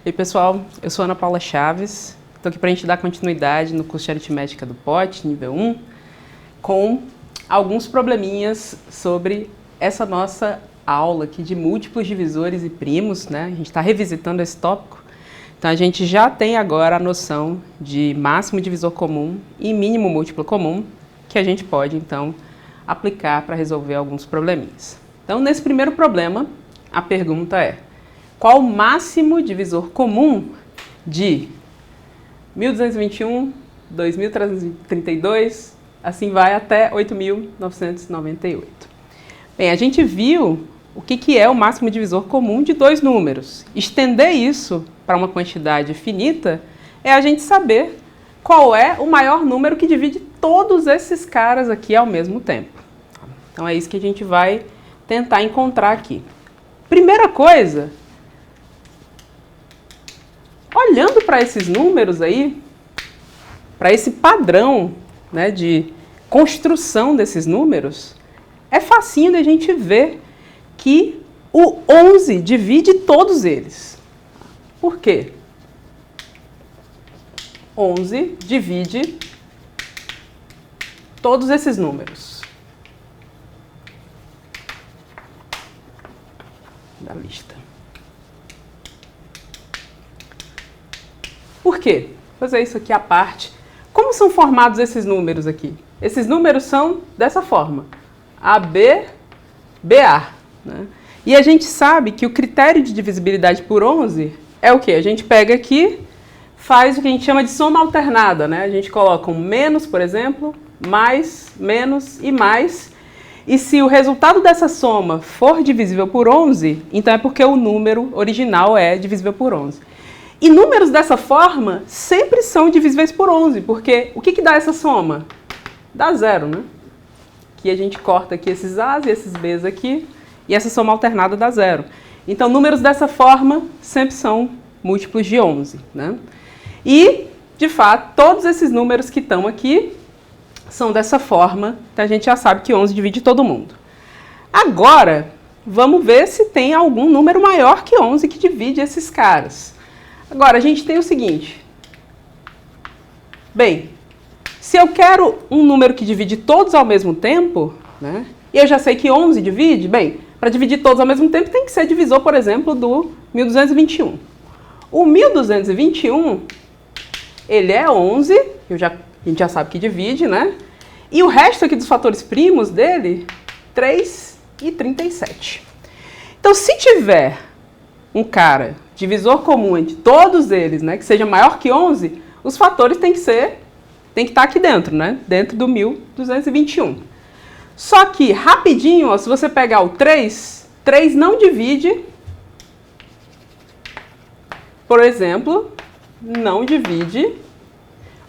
E aí, pessoal, eu sou Ana Paula Chaves, estou aqui para a gente dar continuidade no curso de aritmética do POT, nível 1, com alguns probleminhas sobre essa nossa aula aqui de múltiplos divisores e primos, né? A gente está revisitando esse tópico, então a gente já tem agora a noção de máximo divisor comum e mínimo múltiplo comum, que a gente pode, então, aplicar para resolver alguns probleminhas. Então, nesse primeiro problema, a pergunta é: qual o máximo divisor comum de 1221, 2332, assim vai até 8.998? Bem, a gente viu o que é o máximo divisor comum de dois números. Estender isso para uma quantidade finita é a gente saber qual é o maior número que divide todos esses caras aqui ao mesmo tempo. Então é isso que a gente vai tentar encontrar aqui. Primeira coisa, olhando para esses números aí, para esse padrão, né, de construção desses números, é facinho da gente ver que o 11 divide todos eles. Por quê? 11 divide todos esses números da lista. Por quê? Vou fazer isso aqui à parte. Como são formados esses números aqui? Esses números são dessa forma: AB, BA. Né? E a gente sabe que o critério de divisibilidade por 11 é o quê? A gente pega aqui, faz o que a gente chama de soma alternada. Né? A gente coloca um menos, por exemplo, mais, menos e mais. E se o resultado dessa soma for divisível por 11, então é porque o número original é divisível por 11. E números dessa forma sempre são divisíveis por 11, porque o que dá essa soma? Dá zero, né? Que a gente corta aqui esses A's e esses B's aqui, e essa soma alternada dá zero. Então, números dessa forma sempre são múltiplos de 11, né? E, de fato, todos esses números que estão aqui são dessa forma, então a gente já sabe que 11 divide todo mundo. Agora, vamos ver se tem algum número maior que 11 que divide esses caras. Agora, a gente tem o seguinte. Bem, se eu quero um número que divide todos ao mesmo tempo, né, e eu já sei que 11 divide, bem, para dividir todos ao mesmo tempo tem que ser divisor, por exemplo, do 1221. O 1221, ele é 11, a gente já sabe que divide, né? E o resto aqui dos fatores primos dele, 3 e 37. Então, se tiver um cara divisor comum entre todos eles, né, que seja maior que 11, os fatores têm que estar aqui dentro, né, dentro do 1221. Só que, rapidinho, ó, se você pegar o 3 não divide, por exemplo, não divide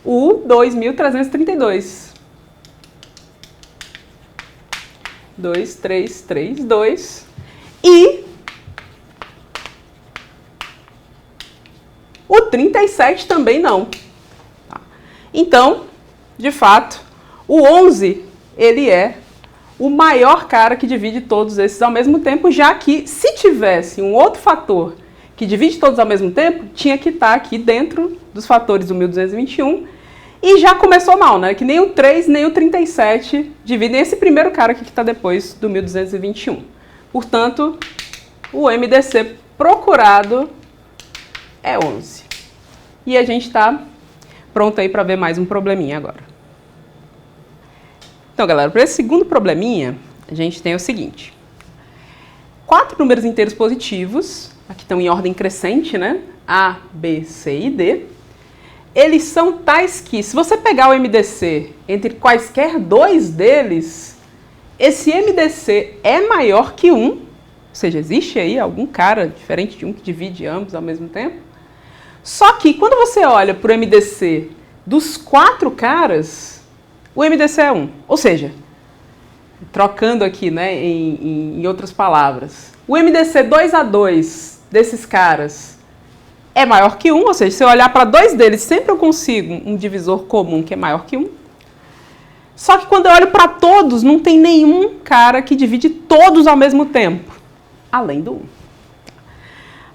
o 2332. 2332 e o 37 também não. Então, de fato, o 11, ele é o maior cara que divide todos esses ao mesmo tempo, já que se tivesse um outro fator que divide todos ao mesmo tempo, tinha que estar aqui dentro dos fatores do 1221 e já começou mal, né? Que nem o 3 nem o 37 dividem esse primeiro cara aqui que está depois do 1221. Portanto, o MDC procurado é 11. E a gente está pronto aí para ver mais um probleminha agora. Então, galera, para esse segundo probleminha, a gente tem o seguinte. 4 números inteiros positivos, aqui estão em ordem crescente, né? A, B, C e D. Eles são tais que, se você pegar o MDC entre quaisquer dois deles, esse MDC é maior que 1, ou seja, existe aí algum cara diferente de 1 que divide ambos ao mesmo tempo. Só que quando você olha para o MDC dos 4 caras, o MDC é 1. Ou seja, trocando aqui, né, em outras palavras, o MDC 2A2 desses caras é maior que 1, ou seja, se eu olhar para dois deles, sempre eu consigo um divisor comum que é maior que 1. Só que quando eu olho para todos, não tem nenhum cara que divide todos ao mesmo tempo, além do 1.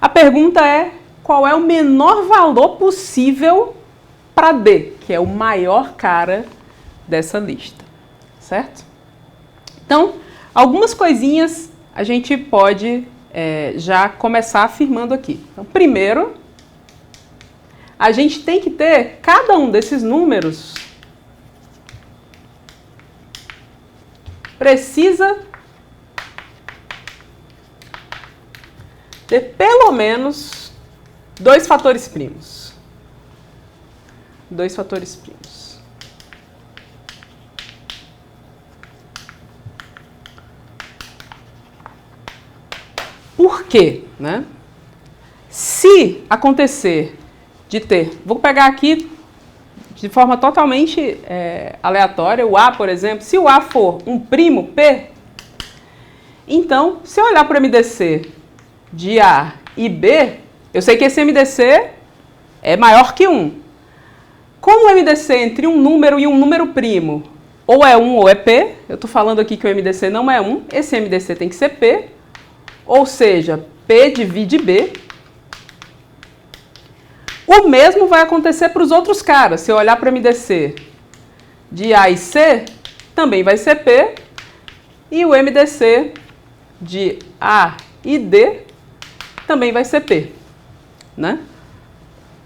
A pergunta é, qual é o menor valor possível para D, que é o maior cara dessa lista, certo? Então, algumas coisinhas a gente pode já começar afirmando aqui. Então, primeiro, a gente tem que ter cada um desses números precisa ter pelo menos 2 fatores primos. 2 fatores primos. Por quê, né? Se acontecer de ter, vou pegar aqui de forma totalmente aleatória, o A, por exemplo, se o A for um primo P, então, se eu olhar para o MDC de A e B, eu sei que esse MDC é maior que 1. Como o MDC entre um número e um número primo ou é 1 ou é P, eu estou falando aqui que o MDC não é 1, esse MDC tem que ser P, ou seja, P divide B. O mesmo vai acontecer para os outros caras. Se eu olhar para o MDC de A e C, também vai ser P. E o MDC de A e D também vai ser P. Né?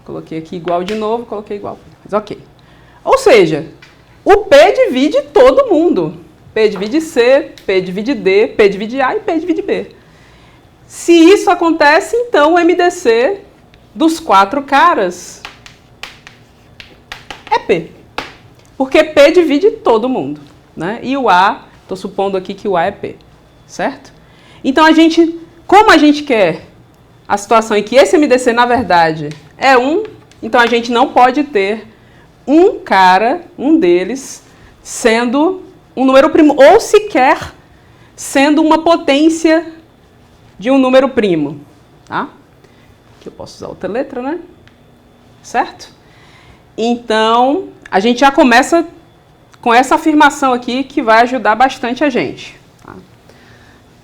Coloquei aqui igual de novo, coloquei igual. Mas ok. Ou seja, o P divide todo mundo. P divide C, P divide D, P divide A e P divide B. Se isso acontece, então o MDC dos 4 caras é P. Porque P divide todo mundo. Né? E o A, estou supondo aqui que o A é P. Certo? Então, como a gente quer a situação em que esse MDC, na verdade, é 1, então a gente não pode ter um cara, um deles, sendo um número primo, ou sequer sendo uma potência de um número primo. Tá? Aqui eu posso usar outra letra, né? Certo? Então, a gente já começa com essa afirmação aqui que vai ajudar bastante a gente. Tá?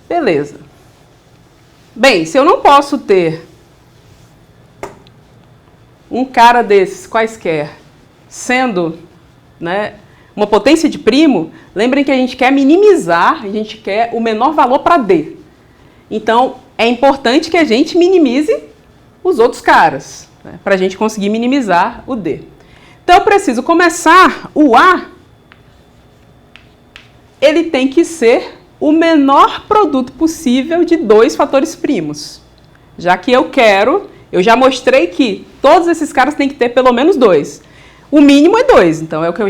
Beleza. Bem, se eu não posso ter um cara desses quaisquer sendo, né, uma potência de primo, lembrem que a gente quer minimizar, a gente quer o menor valor para D. Então, é importante que a gente minimize os outros caras, né, para a gente conseguir minimizar o D. Então, eu preciso começar o A, ele tem que ser o menor produto possível de 2 fatores primos. Já que eu já mostrei que todos esses caras têm que ter pelo menos 2. O mínimo é 2, então é o que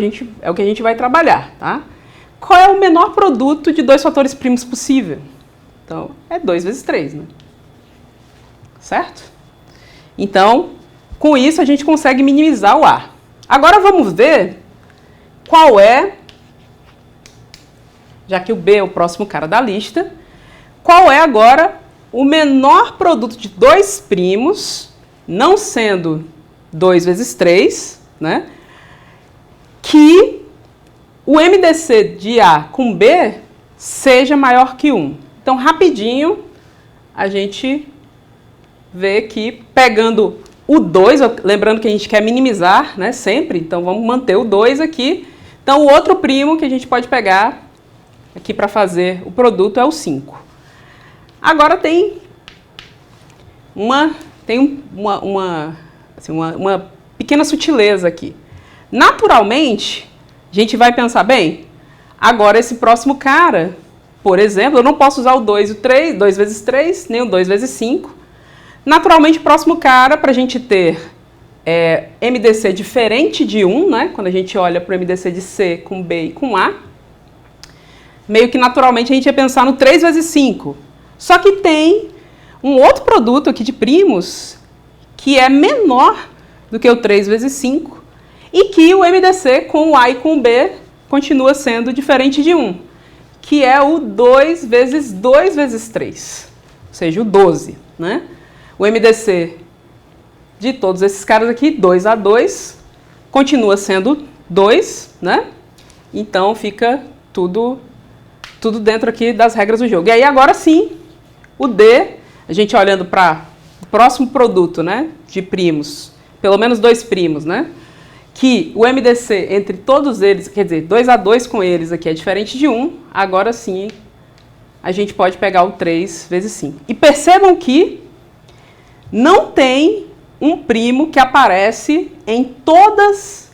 a gente vai trabalhar. Tá? Qual é o menor produto de 2 fatores primos possível? Então, é 2 vezes 3, né? Certo? Então, com isso a gente consegue minimizar o A. Agora vamos ver qual é, já que o B é o próximo cara da lista, qual é agora o menor produto de 2 primos, não sendo 2 vezes 3, né? Que o MDC de A com B seja maior que 1. Então, rapidinho, a gente vê que pegando o 2, lembrando que a gente quer minimizar, né, sempre, então vamos manter o 2 aqui. Então, o outro primo que a gente pode pegar aqui para fazer o produto é o 5. Agora tem uma pequena sutileza aqui. Naturalmente, a gente vai pensar, bem, agora esse próximo cara, por exemplo, eu não posso usar o 2 e o 3, 2 vezes 3, nem o 2 vezes 5. Naturalmente, o próximo cara, para a gente ter MDC diferente de 1, né, quando a gente olha para o MDC de C com B e com A, meio que naturalmente a gente ia pensar no 3 vezes 5. Só que tem um outro produto aqui de primos que é menor do que o 3 vezes 5 e que o MDC com o A e com o B continua sendo diferente de 1, que é o 2 vezes 2 vezes 3, ou seja, o 12. Né? O MDC de todos esses caras aqui, 2 a 2, continua sendo 2, né? Então fica tudo dentro aqui das regras do jogo. E aí agora sim, o D, a gente olhando para próximo produto, né, de primos, pelo menos 2 primos, né, que o MDC entre todos eles, quer dizer, 2 a 2 com eles aqui é diferente de 1, agora sim a gente pode pegar o 3 vezes 5. E percebam que não tem um primo que aparece em todas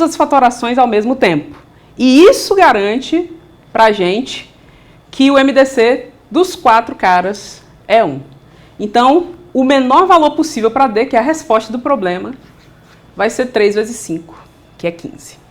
as fatorações ao mesmo tempo. E isso garante pra gente que o MDC dos 4 caras é 1. Então, o menor valor possível para D, que é a resposta do problema, vai ser 3 vezes 5, que é 15.